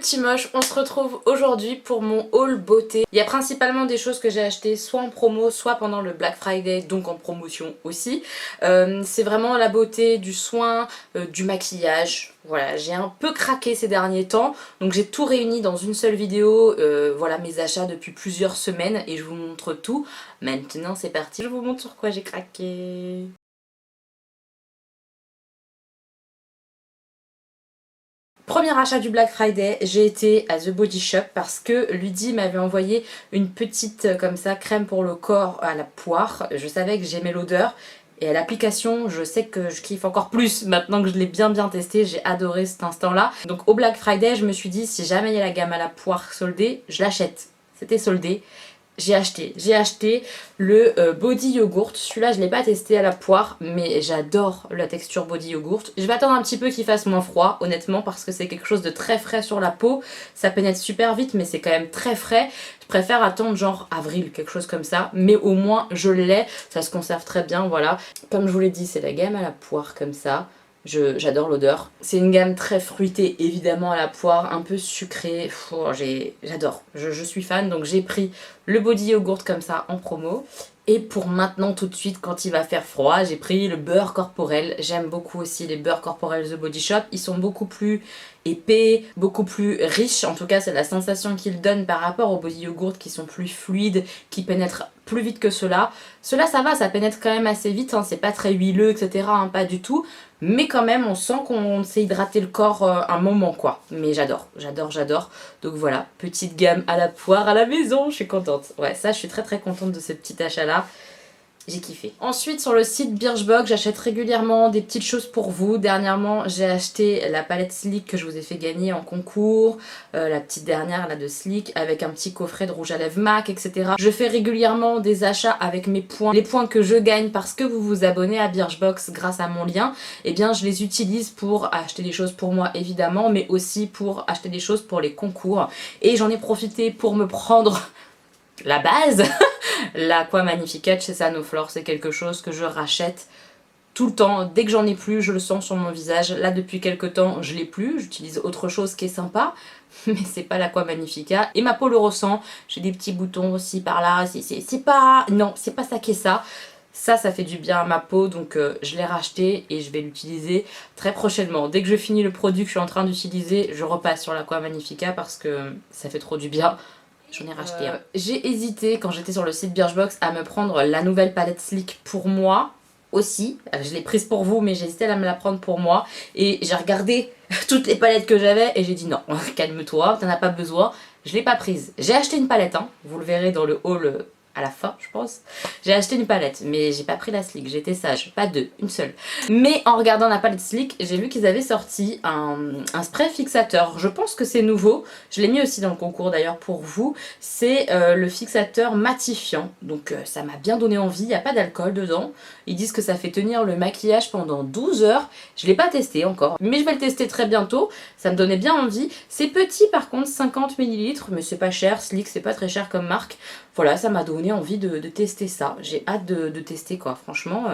petits moches, on se retrouve aujourd'hui pour mon haul beauté. Il y a principalement des choses que j'ai achetées soit en promo, soit pendant le Black Friday, donc en promotion aussi. C'est vraiment la beauté, du soin, du maquillage. Voilà, j'ai un peu craqué ces derniers temps, donc j'ai tout réuni dans une seule vidéo. Voilà mes achats depuis plusieurs semaines et je vous montre tout. Maintenant c'est parti, je vous montre sur quoi j'ai craqué. Premier achat du Black Friday, j'ai été à The Body Shop parce que Ludie m'avait envoyé une petite comme ça crème pour le corps à la poire. Je savais que j'aimais l'odeur et à l'application je sais que je kiffe encore plus maintenant que je l'ai bien testé, j'ai adoré cet instant là. Donc au Black Friday je me suis dit si jamais il y a la gamme à la poire soldée, je l'achète. C'était soldé. J'ai acheté le body yogurt. Celui-là je l'ai pas testé à la poire mais j'adore la texture body yogurt. Je vais attendre un petit peu qu'il fasse moins froid honnêtement parce que c'est quelque chose de très frais sur la peau. Ça pénètre super vite mais c'est quand même très frais. Je préfère attendre genre avril, quelque chose comme ça. Mais au moins je l'ai, ça se conserve très bien, voilà. Comme je vous l'ai dit, c'est la gamme à la poire comme ça. J'adore l'odeur. C'est une gamme très fruitée évidemment à la poire, un peu sucrée. J'adore, je suis fan, donc j'ai pris le body yogurt comme ça en promo. Et pour maintenant tout de suite quand il va faire froid, j'ai pris le beurre corporel. J'aime beaucoup aussi les beurres corporels The Body Shop. Ils sont beaucoup plus épais, beaucoup plus riches. En tout cas c'est la sensation qu'ils donnent par rapport aux body yogurt qui sont plus fluides, qui pénètrent plus vite que ceux-là. Ceux-là ça va, ça pénètre quand même assez vite, hein. C'est pas très huileux etc, hein, pas du tout. Mais quand même on sent qu'on s'est hydraté le corps un moment quoi. Mais j'adore. Donc voilà, petite gamme à la poire à la maison, je suis contente. Ouais, ça je suis très contente de ce petit achat là. J'ai kiffé. Ensuite sur le site Birchbox, j'achète régulièrement des petites choses pour vous. Dernièrement j'ai acheté la palette Sleek que je vous ai fait gagner en concours, la petite dernière là de Sleek avec un petit coffret de rouge à lèvres MAC etc. Je fais régulièrement des achats avec mes points. Les points que je gagne parce que vous vous abonnez à Birchbox grâce à mon lien, et bien je les utilise pour acheter des choses pour moi évidemment, mais aussi pour acheter des choses pour les concours. Et j'en ai profité pour me prendre la base l'Aqua Magnificat chez Sanoflore, c'est quelque chose que je rachète tout le temps. Dès que j'en ai plus, je le sens sur mon visage. Là, depuis quelques temps, je l'ai plus. J'utilise autre chose qui est sympa, mais c'est pas l'Aqua Magnificat. Et ma peau le ressent. J'ai des petits boutons aussi par là. C'est pas... Non, c'est pas ça qui est ça. Ça fait du bien à ma peau, donc je l'ai racheté et je vais l'utiliser très prochainement. Dès que je finis le produit que je suis en train d'utiliser, je repasse sur l'Aqua Magnificat parce que ça fait trop du bien. J'en ai racheté un. J'ai hésité quand j'étais sur le site Birchbox à me prendre la nouvelle palette Sleek pour moi aussi. Je l'ai prise pour vous mais j'ai hésité à me la prendre pour moi. Et j'ai regardé toutes les palettes que j'avais et j'ai dit non, calme-toi, t'en as pas besoin. Je l'ai pas prise. J'ai acheté une palette, hein. Vous le verrez dans le haul à la fin je pense. J'ai acheté une palette mais j'ai pas pris la Sleek, j'étais sage, pas deux, une seule. Mais en regardant la palette Sleek, j'ai vu qu'ils avaient sorti un spray fixateur. Je pense que c'est nouveau, je l'ai mis aussi dans le concours d'ailleurs pour vous. C'est le fixateur matifiant, donc ça m'a bien donné envie, il n'y a pas d'alcool dedans. Ils disent que ça fait tenir le maquillage pendant 12 heures. Je l'ai pas testé encore, mais je vais le tester très bientôt. Ça me donnait bien envie. C'est petit par contre, 50 ml, mais c'est pas cher. Sleek, c'est pas très cher comme marque. Voilà, ça m'a donné envie de tester ça. J'ai hâte de tester quoi, franchement.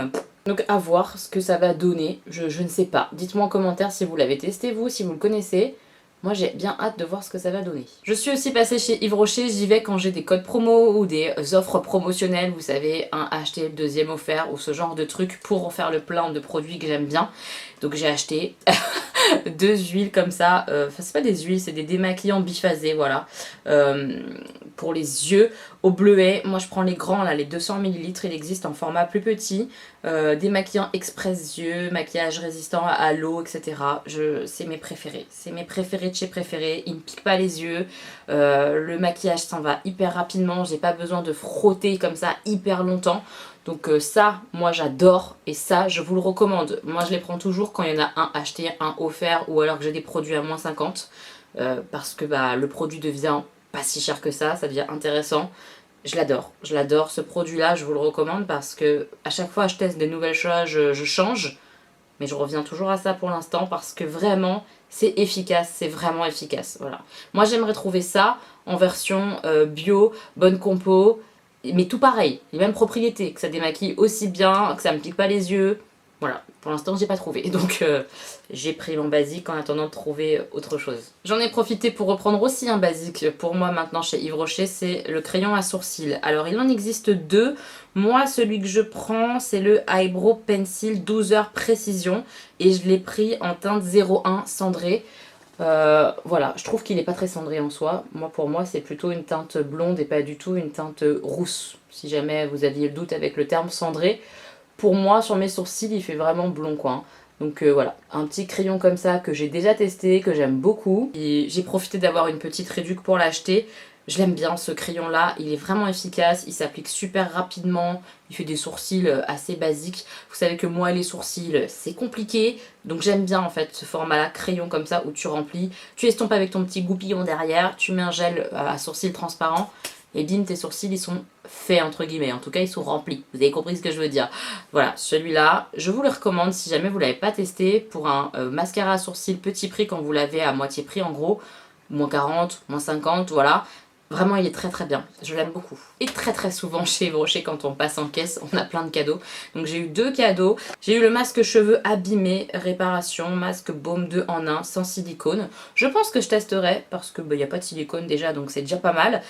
Donc à voir ce que ça va donner, je ne sais pas. Dites-moi en commentaire si vous l'avez testé vous, si vous le connaissez. Moi j'ai bien hâte de voir ce que ça va donner. Je suis aussi passée chez Yves Rocher, j'y vais quand j'ai des codes promo ou des offres promotionnelles, vous savez, un acheté, le deuxième offert ou ce genre de trucs pour faire le plein de produits que j'aime bien. Donc j'ai acheté 2 huiles comme ça, enfin c'est pas des huiles, c'est des démaquillants biphasés, voilà, pour les yeux au bleuet. Moi je prends les grands là, les 200 ml, il existe en format plus petit, démaquillant express yeux, maquillage résistant à l'eau etc. C'est mes préférés, c'est mes préférés de chez préférés, ils me piquent pas les yeux, le maquillage s'en va hyper rapidement, j'ai pas besoin de frotter comme ça hyper longtemps. Donc ça, moi j'adore et ça, je vous le recommande. Moi je les prends toujours quand il y en a un acheté, un offert ou alors que j'ai des produits à moins 50 parce que bah, le produit devient pas si cher que ça devient intéressant. Je l'adore ce produit-là, je vous le recommande parce que à chaque fois je teste des nouvelles choses, je change. Mais je reviens toujours à ça pour l'instant parce que vraiment c'est efficace, c'est vraiment efficace. Voilà. Moi j'aimerais trouver ça en version bio, bonne compo, mais tout pareil, les mêmes propriétés, que ça démaquille aussi bien, que ça me pique pas les yeux. Voilà, pour l'instant j'ai pas trouvé, donc j'ai pris mon basique en attendant de trouver autre chose. J'en ai profité pour reprendre aussi un basique pour moi maintenant chez Yves Rocher, c'est le crayon à sourcils. Alors il en existe deux, moi celui que je prends c'est le Eyebrow Pencil 12 heures précision et je l'ai pris en teinte 01 cendré. Voilà, je trouve qu'il est pas très cendré en soi. Moi, pour moi, c'est plutôt une teinte blonde et pas du tout une teinte rousse. Si jamais vous aviez le doute avec le terme cendré, pour moi, sur mes sourcils, il fait vraiment blond quoi, hein. Donc voilà, un petit crayon comme ça que j'ai déjà testé, que j'aime beaucoup. Et j'ai profité d'avoir une petite réduc pour l'acheter. Je l'aime bien ce crayon là, il est vraiment efficace, il s'applique super rapidement, il fait des sourcils assez basiques. Vous savez que moi les sourcils c'est compliqué, donc j'aime bien en fait ce format là, crayon comme ça où tu remplis, tu estompes avec ton petit goupillon derrière, tu mets un gel à sourcils transparent et bim tes sourcils ils sont faits entre guillemets, en tout cas ils sont remplis, vous avez compris ce que je veux dire. Voilà, celui-là je vous le recommande si jamais vous l'avez pas testé pour un mascara à sourcils petit prix quand vous l'avez à moitié prix en gros, moins 40, moins 50, voilà. Vraiment, il est très très bien. Je l'aime beaucoup. Et très très souvent chez Yves Rocher, quand on passe en caisse, on a plein de cadeaux. Donc j'ai eu deux cadeaux. J'ai eu le masque cheveux abîmé, réparation, masque baume 2 en 1, sans silicone. Je pense que je testerai, parce que il n'y a pas de silicone déjà, donc c'est déjà pas mal.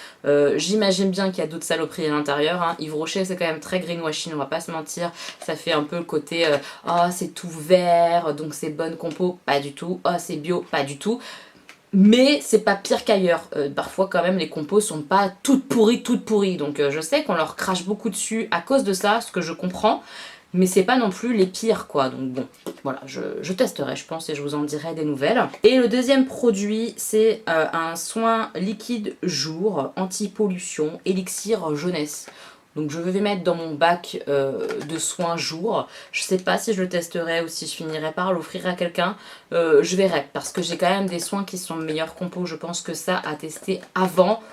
J'imagine bien qu'il y a d'autres saloperies à l'intérieur, hein. Yves Rocher, c'est quand même très greenwashing, on va pas se mentir. Ça fait un peu le côté, oh c'est tout vert, donc c'est bonne compo. Pas du tout. Oh c'est bio, pas du tout. Mais c'est pas pire qu'ailleurs. Parfois quand même les compos sont pas toutes pourries. Donc je sais qu'on leur crache beaucoup dessus à cause de ça, ce que je comprends. Mais c'est pas non plus les pires quoi. Donc bon, voilà, je testerai je pense et je vous en dirai des nouvelles. Et le deuxième produit c'est un soin liquide jour anti-pollution élixir jeunesse. Donc je vais mettre dans mon bac de soins jour. Je sais pas si je le testerai ou si je finirai par l'offrir à quelqu'un. Je verrai parce que j'ai quand même des soins qui sont meilleurs compos. Je pense que ça à tester avant.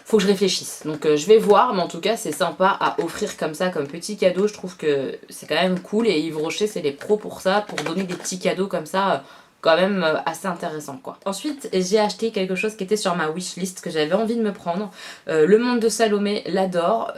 Faut que je réfléchisse. Donc je vais voir, mais en tout cas c'est sympa à offrir comme ça, comme petit cadeau. Je trouve que c'est quand même cool et Yves Rocher c'est les pros pour ça, pour donner des petits cadeaux comme ça. Quand même assez intéressant quoi. Ensuite j'ai acheté quelque chose qui était sur ma wishlist que j'avais envie de me prendre. Le monde de Salomé l'adore.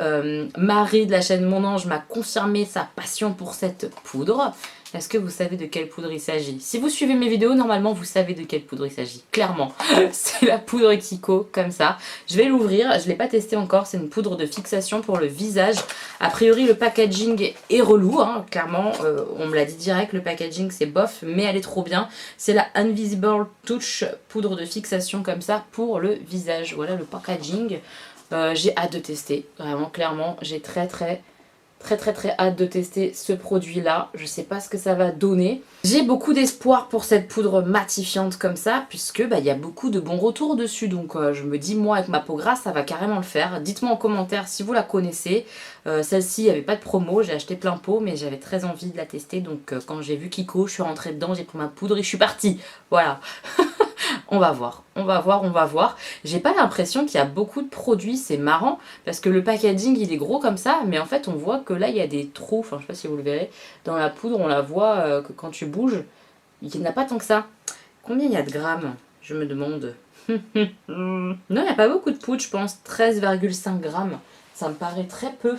Marie de la chaîne Mon Ange m'a confirmé sa passion pour cette poudre. Est-ce que vous savez de quelle poudre il s'agit? Si vous suivez mes vidéos, normalement vous savez de quelle poudre il s'agit. Clairement, c'est la poudre Kiko, comme ça. Je vais l'ouvrir, je ne l'ai pas testé encore, c'est une poudre de fixation pour le visage. A priori le packaging est relou, hein. Clairement, on me l'a dit direct, le packaging c'est bof, mais elle est trop bien. C'est la Invisible Touch poudre de fixation comme ça pour le visage. Voilà le packaging. J'ai hâte de tester, vraiment clairement, j'ai très hâte de tester ce produit là. Je sais pas ce que ça va donner. J'ai beaucoup d'espoir pour cette poudre matifiante comme ça puisque il y a beaucoup de bons retours dessus. Donc je me dis moi avec ma peau grasse ça va carrément le faire. Dites-moi en commentaire si vous la connaissez. Celle-ci il n'y avait pas de promo, j'ai acheté plein pot mais j'avais très envie de la tester. Donc quand j'ai vu Kiko je suis rentrée dedans, j'ai pris ma poudre et je suis partie. Voilà. On va voir, on va voir, on va voir. J'ai pas l'impression qu'il y a beaucoup de produits, c'est marrant, parce que le packaging il est gros comme ça, mais en fait on voit que là il y a des trous, enfin je sais pas si vous le verrez, dans la poudre on la voit que quand tu bouges, il n'y en a pas tant que ça. Combien il y a de grammes? Je me demande. Non, il n'y a pas beaucoup de poudre, je pense, 13,5 grammes. Ça me paraît très peu.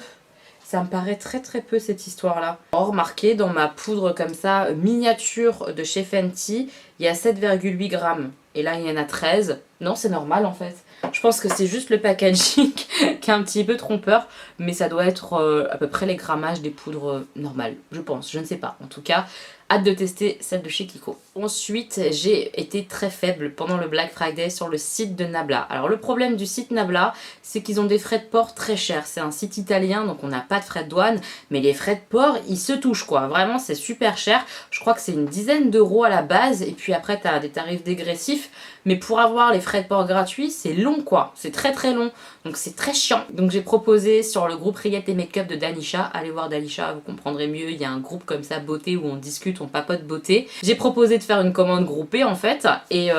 Ça me paraît très peu cette histoire-là. Remarquez, dans ma poudre comme ça, miniature de chez Fenty, il y a 7,8 grammes. Et là, il y en a 13. Non, c'est normal en fait. Je pense que c'est juste le packaging qui est un petit peu trompeur. Mais ça doit être à peu près les grammages des poudres normales. Je pense, je ne sais pas. En tout cas, hâte de tester celle de chez Kiko. Ensuite, j'ai été très faible pendant le Black Friday sur le site de Nabla. Alors le problème du site Nabla, c'est qu'ils ont des frais de port très chers. C'est un site italien, donc on n'a pas de frais de douane. Mais les frais de port, ils se touchent quoi. Vraiment, c'est super cher. Je crois que c'est une dizaine d'euros à la base. Et puis après, tu as des tarifs dégressifs. Mais pour avoir les frais de port gratuits, c'est long quoi. C'est très long. Donc c'est très chiant. Donc j'ai proposé sur le groupe Rillettes et Make-up de Danisha. Allez voir Danisha, vous comprendrez mieux. Il y a un groupe comme ça beauté où on discute, on papote beauté. J'ai proposé de faire une commande groupée en fait. Et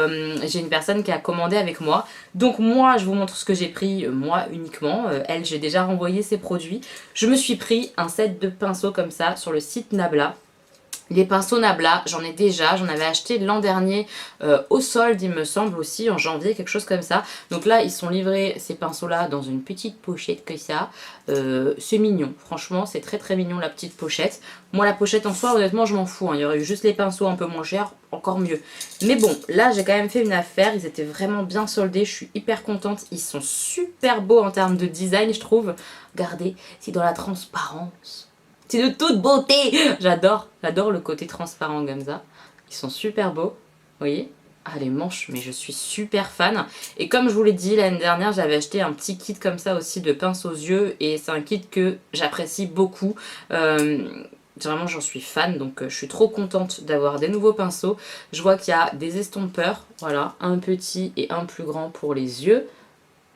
j'ai une personne qui a commandé avec moi. Donc moi je vous montre ce que j'ai pris, moi uniquement. Elle, j'ai déjà renvoyé ses produits. Je me suis pris un set de pinceaux comme ça sur le site Nabla. Les pinceaux Nabla, j'en ai déjà, j'en avais acheté l'an dernier au solde il me semble aussi, en janvier, quelque chose comme ça. Donc là ils sont livrés ces pinceaux là dans une petite pochette que ça. C'est mignon, franchement c'est très très mignon la petite pochette. Moi la pochette en soi honnêtement je m'en fous, hein. Il y aurait eu juste les pinceaux un peu moins chers, encore mieux. Mais bon, là j'ai quand même fait une affaire, ils étaient vraiment bien soldés, je suis hyper contente. Ils sont super beaux en termes de design je trouve. Regardez, c'est dans la transparence. C'est de toute beauté. J'adore le côté transparent comme ça. Ils sont super beaux, vous voyez. Ah les manches, mais je suis super fan. Et comme je vous l'ai dit l'année dernière, j'avais acheté un petit kit comme ça aussi de pince aux yeux. Et c'est un kit que j'apprécie beaucoup. Vraiment j'en suis fan, donc je suis trop contente d'avoir des nouveaux pinceaux. Je vois qu'il y a des estompeurs, voilà, un petit et un plus grand pour les yeux,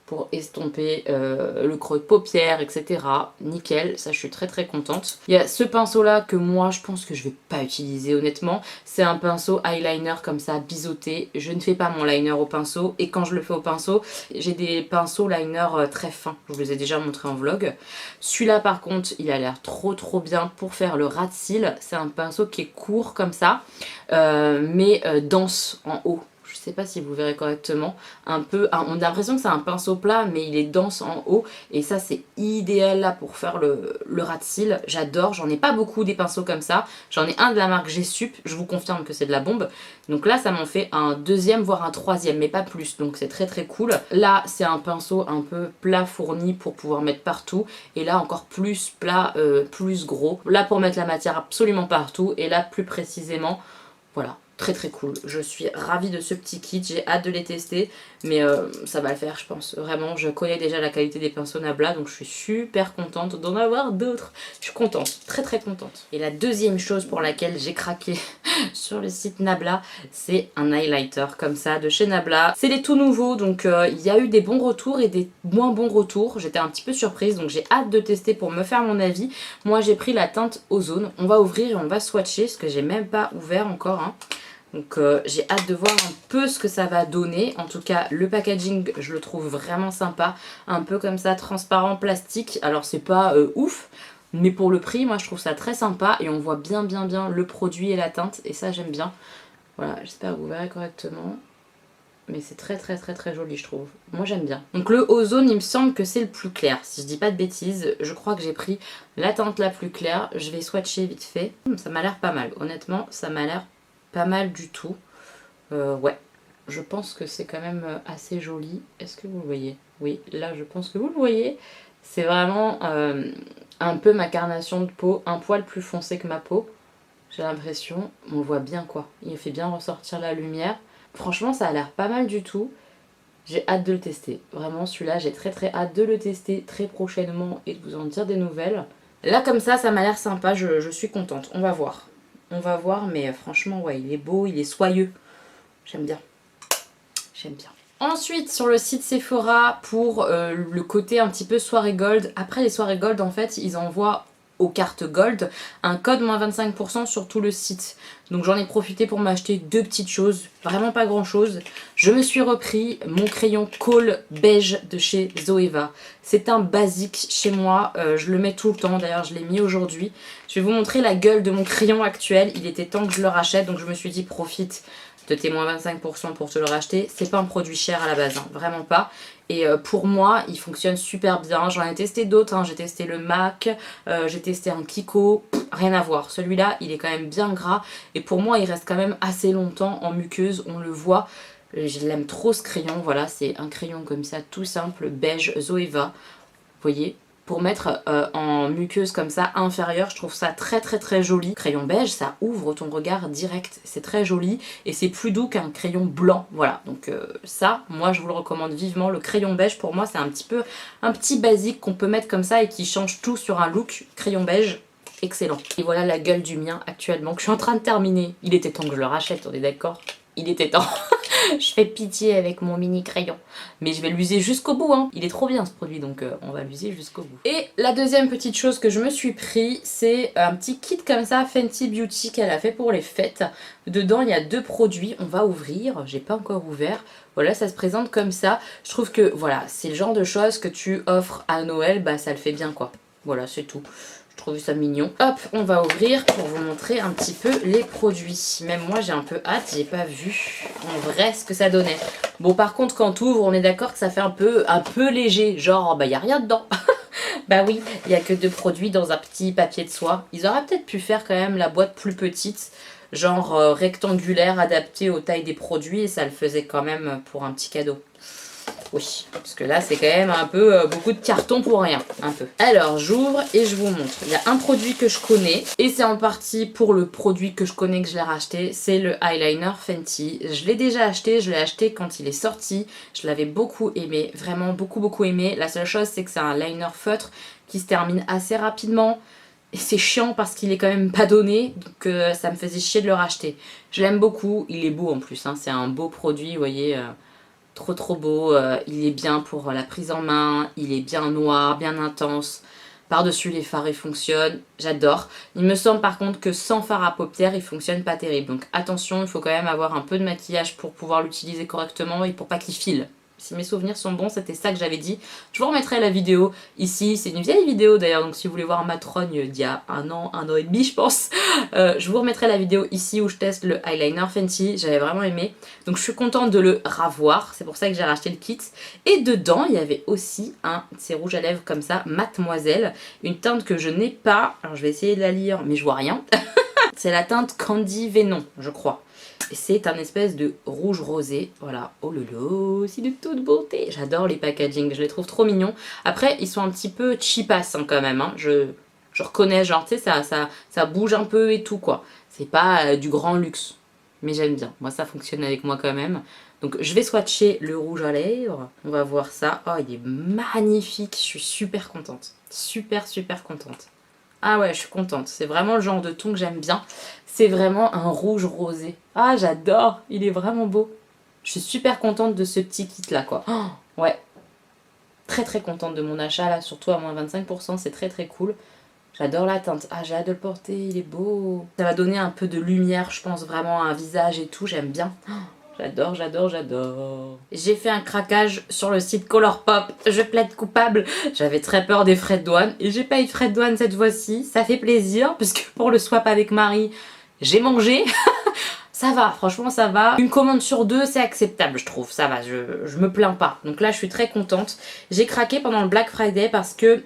pour estomper le creux de paupière, etc. Nickel, ça je suis très très contente. Il y a ce pinceau là que moi je pense que je vais pas utiliser honnêtement. C'est un pinceau eyeliner comme ça, biseauté. Je ne fais pas mon liner au pinceau et quand je le fais au pinceau, j'ai des pinceaux liner très fins. Je vous les ai déjà montrés en vlog. Celui-là par contre, il a l'air trop trop bien pour faire le ras de cils. C'est un pinceau qui est court comme ça, mais dense en haut. Je sais pas si vous verrez correctement, un peu, on a l'impression que c'est un pinceau plat mais il est dense en haut et ça c'est idéal là pour faire le ras de cils. J'adore, j'en ai pas beaucoup des pinceaux comme ça, j'en ai un de la marque G-Sup, je vous confirme que c'est de la bombe. Donc là ça m'en fait un deuxième voire un troisième mais pas plus, donc c'est très très cool. Là c'est un pinceau un peu plat fourni pour pouvoir mettre partout et là encore plus plat, plus gros. Là pour mettre la matière absolument partout et là plus précisément, voilà. Très très cool, je suis ravie de ce petit kit, j'ai hâte de les tester, mais ça va le faire je pense, vraiment je connais déjà la qualité des pinceaux Nabla donc je suis super contente d'en avoir d'autres, je suis contente, très très contente. Et la deuxième chose pour laquelle j'ai craqué sur le site Nabla, c'est un highlighter comme ça de chez Nabla. C'est les tout nouveaux donc il y a eu des bons retours et des moins bons retours, j'étais un petit peu surprise donc j'ai hâte de tester pour me faire mon avis. Moi j'ai pris la teinte Ozone, on va ouvrir et on va swatcher parce que j'ai même pas ouvert encore hein. Donc j'ai hâte de voir un peu ce que ça va donner. En tout cas le packaging je le trouve vraiment sympa. Un peu comme ça transparent plastique. Alors c'est pas ouf. Mais pour le prix moi je trouve ça très sympa. Et on voit bien le produit et la teinte. Et ça j'aime bien. Voilà, j'espère que vous verrez correctement. Mais c'est très joli je trouve. Moi j'aime bien. Donc le Ozone il me semble que c'est le plus clair. Si je dis pas de bêtises, je crois que j'ai pris la teinte la plus claire. Je vais swatcher vite fait. Ça m'a l'air pas mal. Honnêtement ça m'a l'air pas mal du tout. Ouais, je pense que c'est quand même assez joli. Est-ce que vous le voyez? Oui, là je pense que vous le voyez. C'est vraiment un peu ma carnation de peau, un poil plus foncé que ma peau. J'ai l'impression, on le voit bien quoi. Il fait bien ressortir la lumière. Franchement ça a l'air pas mal du tout. J'ai hâte de le tester. Vraiment celui-là j'ai très hâte de le tester très prochainement et de vous en dire des nouvelles. Là comme ça m'a l'air sympa, je suis contente. On va voir. On va voir, mais franchement, ouais, il est beau, il est soyeux. J'aime bien. J'aime bien. Ensuite, sur le site Sephora, pour le côté un petit peu soirée gold. Après les soirées gold, en fait, ils envoient aux cartes gold un code moins 25% sur tout le site. Donc j'en ai profité pour m'acheter deux petites choses, vraiment pas grand chose. Je me suis repris mon crayon Kohl beige de chez Zoeva. C'est un basique chez moi, je le mets tout le temps, d'ailleurs je l'ai mis aujourd'hui. Je vais vous montrer la gueule de mon crayon actuel, il était temps que je le rachète donc je me suis dit profite de tes moins 25% pour te le racheter. C'est pas un produit cher à la base, hein, vraiment pas. Et pour moi, il fonctionne super bien. J'en ai testé d'autres, hein. J'ai testé le MAC, j'ai testé un Kiko, rien à voir. Celui-là, il est quand même bien gras. Et pour moi, il reste quand même assez longtemps en muqueuse, on le voit. Je l'aime trop ce crayon, voilà, c'est un crayon comme ça, tout simple, beige, Zoeva. Vous voyez ? Pour mettre en muqueuse comme ça inférieure, je trouve ça très joli. Crayon beige, ça ouvre ton regard direct, c'est très joli et c'est plus doux qu'un crayon blanc, voilà. Donc ça, moi je vous le recommande vivement. Le crayon beige pour moi c'est un petit basique qu'on peut mettre comme ça et qui change tout sur un look. Crayon beige, excellent. Et voilà la gueule du mien actuellement que je suis en train de terminer. Il était temps que je le rachète, on est d'accord ? Il était temps. Je fais pitié avec mon mini crayon. Mais je vais l'user jusqu'au bout, hein. Il est trop bien ce produit, donc on va l'user jusqu'au bout. Et la deuxième petite chose que je me suis pris, c'est un petit kit comme ça, Fenty Beauty, qu'elle a fait pour les fêtes. Dedans, il y a deux produits. On va ouvrir. J'ai pas encore ouvert. Voilà, ça se présente comme ça. Je trouve que, voilà, c'est le genre de choses que tu offres à Noël, bah ça le fait bien, quoi. Voilà, c'est tout. Je trouve ça mignon. Hop, on va ouvrir pour vous montrer un petit peu les produits. Même moi j'ai un peu hâte, j'ai pas vu en vrai ce que ça donnait. Bon par contre quand tu ouvres, on est d'accord que ça fait un peu léger. Genre bah y a rien dedans. Bah oui, il y a que 2 produits dans un petit papier de soie. Ils auraient peut-être pu faire quand même la boîte plus petite. Genre rectangulaire, adaptée aux tailles des produits. Et ça le faisait quand même pour un petit cadeau. Oui, parce que là c'est quand même un peu beaucoup de carton pour rien, un peu. Alors j'ouvre et je vous montre. Il y a un produit que je connais et c'est en partie pour le produit que je connais que je l'ai racheté. C'est le eyeliner Fenty. Je l'ai déjà acheté, je l'ai acheté quand il est sorti. Je l'avais beaucoup aimé, vraiment beaucoup aimé. La seule chose c'est que c'est un liner feutre qui se termine assez rapidement. Et c'est chiant parce qu'il est quand même pas donné, donc ça me faisait chier de le racheter. Je l'aime beaucoup, il est beau en plus, hein. C'est un beau produit, vous voyez... Trop beau, il est bien pour la prise en main, il est bien noir, bien intense. Par-dessus les fards il fonctionne, j'adore. Il me semble par contre que sans fard à paupières il fonctionne pas terrible. Donc attention, il faut quand même avoir un peu de maquillage pour pouvoir l'utiliser correctement et pour pas qu'il file. Si mes souvenirs sont bons, c'était ça que j'avais dit. Je vous remettrai la vidéo ici. C'est une vieille vidéo d'ailleurs, donc si vous voulez voir ma trogne d'il y a un an et demi je pense, je vous remettrai la vidéo ici où je teste le eyeliner Fenty. J'avais vraiment aimé. Donc je suis contente de le ravoir. C'est pour ça que j'ai racheté le kit. Et dedans, il y avait aussi un de ces rouges à lèvres comme ça, Mademoiselle. Une teinte que je n'ai pas. Alors je vais essayer de la lire, mais je vois rien. C'est la teinte Candy Venom, je crois. Et c'est un espèce de rouge rosé. Voilà. Oh lolo, c'est de toute beauté. J'adore les packaging, je les trouve trop mignons. Après, ils sont un petit peu cheapass hein, quand même. Hein. Je reconnais, genre, tu sais, ça bouge un peu et tout, quoi. C'est pas du grand luxe. Mais j'aime bien. Moi, ça fonctionne avec moi quand même. Donc, je vais swatcher le rouge à lèvres. On va voir ça. Oh, il est magnifique. Je suis super contente. Super contente. Ah ouais, je suis contente. C'est vraiment le genre de ton que j'aime bien. C'est vraiment un rouge rosé. Ah, j'adore. Il est vraiment beau. Je suis super contente de ce petit kit là, quoi. Oh, ouais. Très contente de mon achat là, surtout à moins 25%. C'est très cool. J'adore la teinte. Ah, j'ai hâte de le porter. Il est beau. Ça va donner un peu de lumière, je pense, vraiment à un visage et tout. J'aime bien. J'adore. J'ai fait un craquage sur le site Colourpop. Je plaide coupable. J'avais très peur des frais de douane et j'ai pas eu de frais de douane cette fois-ci. Ça fait plaisir parce que pour le swap avec Marie, j'ai mangé. Ça va, franchement ça va. Une commande sur 2, c'est acceptable je trouve, ça va, je me plains pas. Donc là je suis très contente. J'ai craqué pendant le Black Friday parce que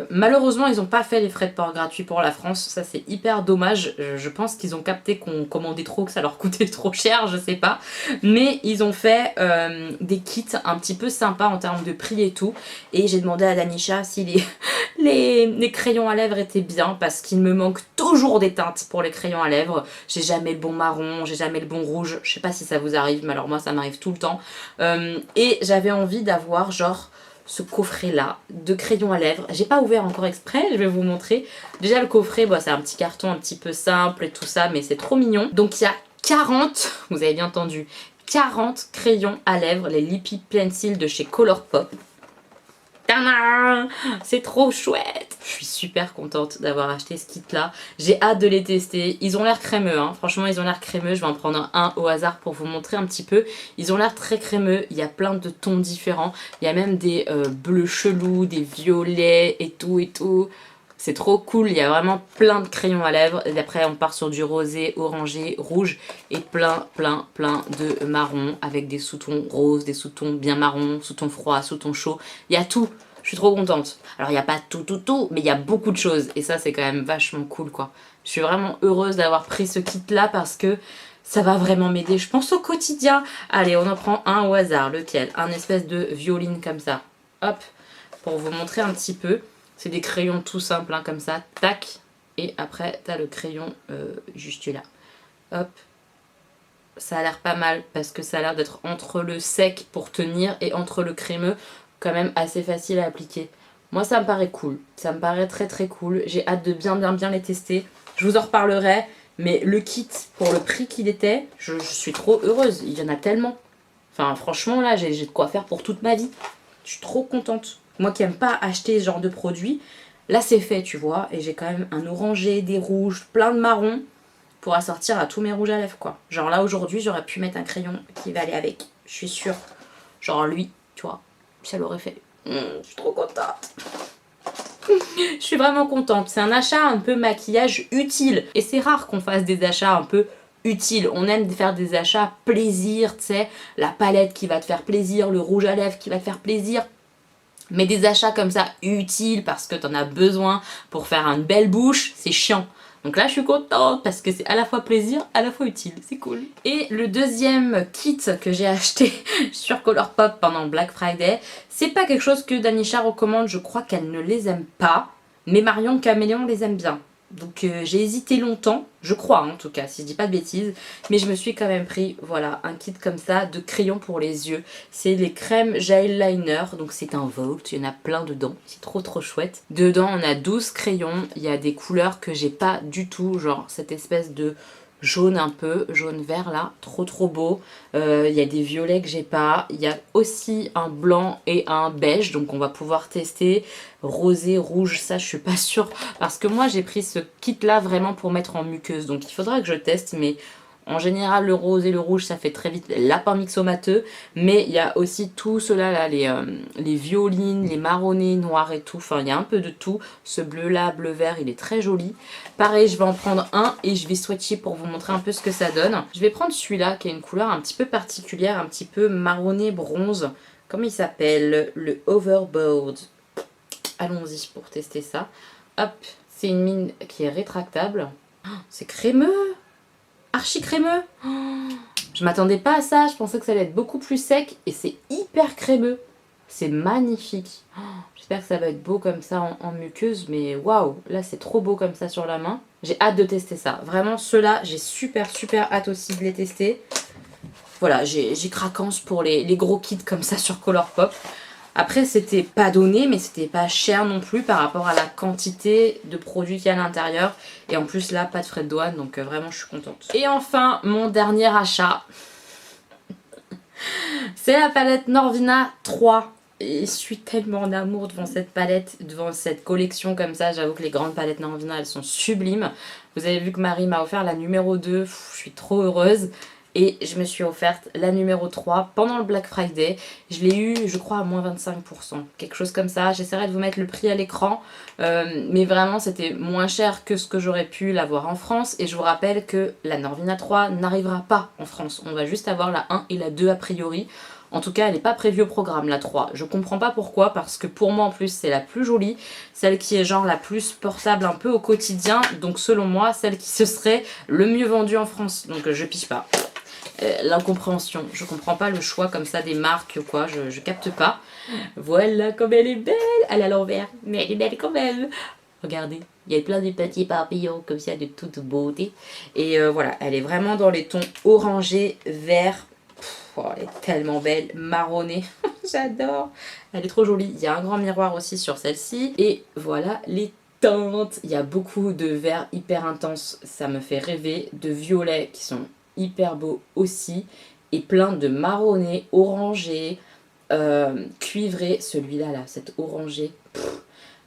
malheureusement ils n'ont pas fait les frais de port gratuits pour la France. Ça c'est hyper dommage. Je pense qu'ils ont capté qu'on commandait trop, que ça leur coûtait trop cher, je sais pas. Mais ils ont fait des kits un petit peu sympas en termes de prix et tout. Et j'ai demandé à Danisha si les crayons à lèvres étaient bien parce qu'il me manque toujours des teintes pour les crayons à lèvres. J'ai jamais le bon marron, j'ai jamais le bon rouge. Je sais pas si ça vous arrive, mais alors moi ça m'arrive tout le temps. Et j'avais envie d'avoir genre ce coffret là de crayons à lèvres. J'ai pas ouvert encore exprès, je vais vous montrer. Déjà le coffret, bon, c'est un petit carton un petit peu simple et tout ça, mais c'est trop mignon. Donc il y a 40, vous avez bien entendu, 40 crayons à lèvres, les Lippy Pencil de chez Colourpop. C'est trop chouette. Je suis super contente d'avoir acheté ce kit là. J'ai hâte de les tester. Ils ont l'air crémeux hein. Franchement ils ont l'air crémeux. Je vais en prendre un au hasard pour vous montrer un petit peu. Ils ont l'air très crémeux. Il y a plein de tons différents. Il y a même des bleus chelous, des violets et tout. C'est trop cool, il y a vraiment plein de crayons à lèvres. Et après on part sur du rosé, orangé, rouge et plein de marron avec des sous-tons roses, des sous-tons bien marron, sous-tons froid, sous-tons chaud. Il y a tout, je suis trop contente. Alors il n'y a pas tout, mais il y a beaucoup de choses et ça c'est quand même vachement cool quoi. Je suis vraiment heureuse d'avoir pris ce kit là parce que ça va vraiment m'aider, je pense, au quotidien. Allez, on en prend un au hasard, lequel? Un espèce de violine comme ça. Hop, pour vous montrer un petit peu. C'est des crayons tout simples, hein, comme ça, tac, et après t'as le crayon juste là. Hop, ça a l'air pas mal parce que ça a l'air d'être entre le sec pour tenir et entre le crémeux, quand même assez facile à appliquer. Moi ça me paraît cool, ça me paraît très cool, j'ai hâte de bien les tester. Je vous en reparlerai, mais le kit, pour le prix qu'il était, je suis trop heureuse, il y en a tellement. Enfin franchement là, j'ai de quoi faire pour toute ma vie. Je suis trop contente. Moi qui aime pas acheter ce genre de produits, là c'est fait tu vois. Et j'ai quand même un orangé, des rouges, plein de marrons pour assortir à tous mes rouges à lèvres quoi. Genre là aujourd'hui j'aurais pu mettre un crayon qui va aller avec. Je suis sûre. Genre lui, tu vois, ça l'aurait fait. Je suis trop contente. Je suis vraiment contente. C'est un achat un peu maquillage utile. Et c'est rare qu'on fasse des achats un peu utiles. On aime faire des achats plaisir, tu sais. La palette qui va te faire plaisir, le rouge à lèvres qui va te faire plaisir. Mais des achats comme ça utiles parce que t'en as besoin pour faire une belle bouche, c'est chiant. Donc là je suis contente parce que c'est à la fois plaisir, à la fois utile, c'est cool. Et le deuxième kit que j'ai acheté sur Colourpop pendant Black Friday, c'est pas quelque chose que Danisha recommande, je crois qu'elle ne les aime pas, mais Marion Caméléon les aime bien. Donc j'ai hésité longtemps, je crois en tout cas, si je dis pas de bêtises, mais je me suis quand même pris, voilà, un kit comme ça de crayons pour les yeux. C'est les crèmes gel liner, donc c'est un Vault, il y en a plein dedans, c'est trop chouette. Dedans on a 12 crayons, il y a des couleurs que j'ai pas du tout, genre cette espèce de jaune un peu, jaune vert là, trop beau. Il y a des violets que j'ai pas, il y a aussi un blanc et un beige, donc on va pouvoir tester. Rosé, rouge, ça je suis pas sûre, parce que moi j'ai pris ce kit là vraiment pour mettre en muqueuse, donc il faudra que je teste, mais en général le rose et le rouge ça fait très vite lapin mixomateux, mais il y a aussi tout cela là, les violines, les marronnés, noirs et tout, enfin il y a un peu de tout. Ce bleu là, bleu vert, il est très joli. Pareil, je vais en prendre un et je vais swatcher pour vous montrer un peu ce que ça donne. Je vais prendre celui-là qui a une couleur un petit peu particulière, un petit peu marronné bronze. Comment il s'appelle? Le Overboard. Allons-y pour tester ça. Hop, c'est une mine qui est rétractable. Oh, c'est crémeux, archi crémeux. Oh, je m'attendais pas à ça, je pensais que ça allait être beaucoup plus sec et c'est hyper crémeux. C'est magnifique. Oh, j'espère que ça va être beau comme ça en muqueuse, mais waouh, là c'est trop beau comme ça sur la main. J'ai hâte de tester ça. Vraiment, ceux-là, j'ai super hâte aussi de les tester. Voilà, j'ai craquance pour les gros kits comme ça sur Colourpop. Après, c'était pas donné, mais c'était pas cher non plus par rapport à la quantité de produits qu'il y a à l'intérieur. Et en plus, là, pas de frais de douane, donc vraiment, je suis contente. Et enfin, mon dernier achat, c'est la palette Norvina 3. Et je suis tellement en amour devant cette palette, devant cette collection comme ça. J'avoue que les grandes palettes Norvina, elles sont sublimes. Vous avez vu que Marie m'a offert la numéro 2. Je suis trop heureuse. Et je me suis offerte la numéro 3 pendant le Black Friday. Je l'ai eu, je crois, à moins 25%. Quelque chose comme ça. J'essaierai de vous mettre le prix à l'écran. Mais vraiment, c'était moins cher que ce que j'aurais pu l'avoir en France. Et je vous rappelle que la Norvina 3 n'arrivera pas en France. On va juste avoir la 1 et la 2 a priori. En tout cas, elle n'est pas prévue au programme, la 3. Je comprends pas pourquoi, parce que pour moi, en plus, c'est la plus jolie. Celle qui est genre la plus portable un peu au quotidien. Donc, selon moi, celle qui se serait le mieux vendue en France. Donc, je pige pas. L'incompréhension. Je comprends pas le choix comme ça des marques ou quoi, je capte pas. Voilà comme elle est belle, elle est à l'envers, mais elle est belle quand même. Regardez, il y a plein de petits papillons comme ça de toute beauté. Et voilà, elle est vraiment dans les tons orangés, verts. Oh, elle est tellement belle, marronnée, j'adore. Elle est trop jolie. Il y a un grand miroir aussi sur celle-ci. Et voilà les teintes. Il y a beaucoup de verts hyper intenses, ça me fait rêver. De violets qui sont hyper beaux aussi. Et plein de marronnés, orangés, cuivrés. Celui-là, là, cet orangé.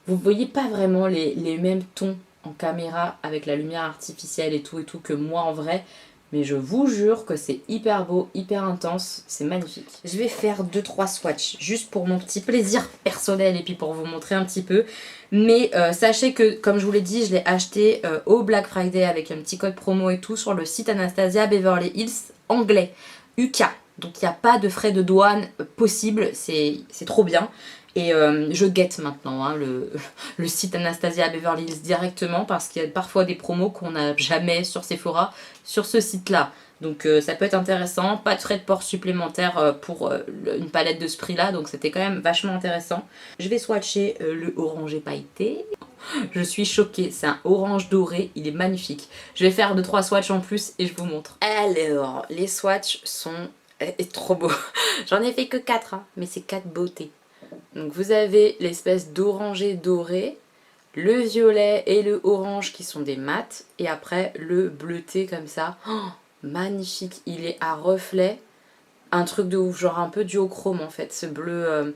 Vous voyez pas vraiment les mêmes tons en caméra avec la lumière artificielle et tout que moi en vrai. Mais je vous jure que c'est hyper beau, hyper intense, c'est magnifique. Je vais faire 2-3 swatchs, juste pour mon petit plaisir personnel et puis pour vous montrer un petit peu. Mais sachez que, comme je vous l'ai dit, je l'ai acheté au Black Friday avec un petit code promo et tout sur le site Anastasia Beverly Hills anglais, UK. Donc il n'y a pas de frais de douane possible, c'est trop bien. Et je guette maintenant hein, le site Anastasia Beverly Hills directement parce qu'il y a parfois des promos qu'on n'a jamais sur Sephora sur ce site-là. Donc ça peut être intéressant, pas de frais de port supplémentaires pour une palette de ce prix-là, donc c'était quand même vachement intéressant. Je vais swatcher le orangé pailleté. Je suis choquée, c'est un orange doré, il est magnifique. Je vais faire 2-3 swatchs en plus et je vous montre. Alors, les swatchs sont trop beaux. J'en ai fait que 4, hein, mais c'est 4 beautés. Donc vous avez l'espèce d'orangé doré, le violet et le orange qui sont des mats, et après le bleuté comme ça. Oh, magnifique, il est à reflet, un truc de ouf, genre un peu duochrome en fait, ce bleu,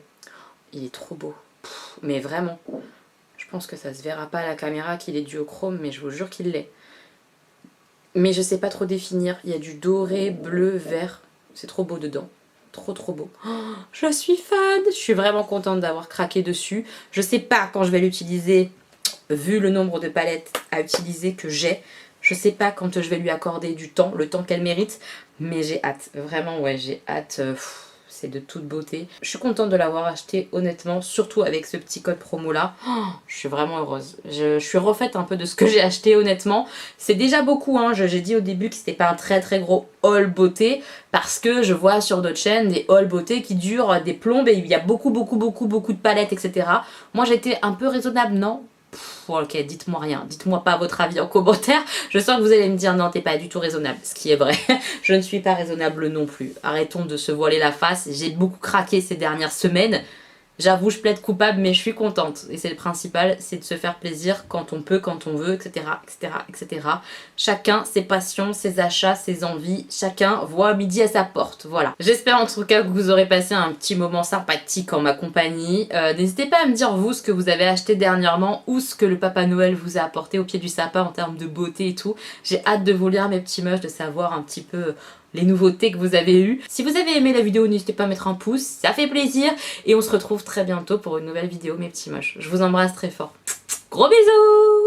il est trop beau. Mais vraiment, je pense que ça se verra pas à la caméra qu'il est duochrome, mais je vous jure qu'il l'est. Mais je sais pas trop définir, il y a du doré, bleu, vert, c'est trop beau dedans. trop beau. Oh, je suis fan, je suis vraiment contente d'avoir craqué dessus. Je sais pas quand je vais l'utiliser, vu le nombre de palettes à utiliser que j'ai. Je sais pas quand je vais lui accorder du temps, le temps qu'elle mérite, mais j'ai hâte. Vraiment, ouais, j'ai hâte. C'est de toute beauté. Je suis contente de l'avoir acheté, honnêtement, surtout avec ce petit code promo là. Oh, je suis vraiment heureuse. Je suis refaite un peu de ce que j'ai acheté, honnêtement. C'est déjà beaucoup, hein. J'ai dit au début que c'était pas un très gros haul beauté, parce que je vois sur d'autres chaînes des haul beauté qui durent des plombes et il y a beaucoup de palettes, etc. Moi j'étais un peu raisonnable, non? Ok, dites-moi rien, dites-moi pas votre avis en commentaire. Je sens que vous allez me dire non, t'es pas du tout raisonnable, ce qui est vrai. Je ne suis pas raisonnable non plus. Arrêtons de se voiler la face. J'ai beaucoup craqué ces dernières semaines. J'avoue, je plaide coupable, mais je suis contente. Et c'est le principal, c'est de se faire plaisir quand on peut, quand on veut, etc., etc., etc. Chacun ses passions, ses achats, ses envies. Chacun voit midi à sa porte. Voilà. J'espère en tout cas que vous aurez passé un petit moment sympathique en ma compagnie. N'hésitez pas à me dire vous ce que vous avez acheté dernièrement ou ce que le Papa Noël vous a apporté au pied du sapin en termes de beauté et tout. J'ai hâte de vous lire mes petits moches, de savoir un petit peu les nouveautés que vous avez eues. Si vous avez aimé la vidéo, n'hésitez pas à mettre un pouce, ça fait plaisir. Et on se retrouve très bientôt pour une nouvelle vidéo, mes petits moches. Je vous embrasse très fort. Gros bisous!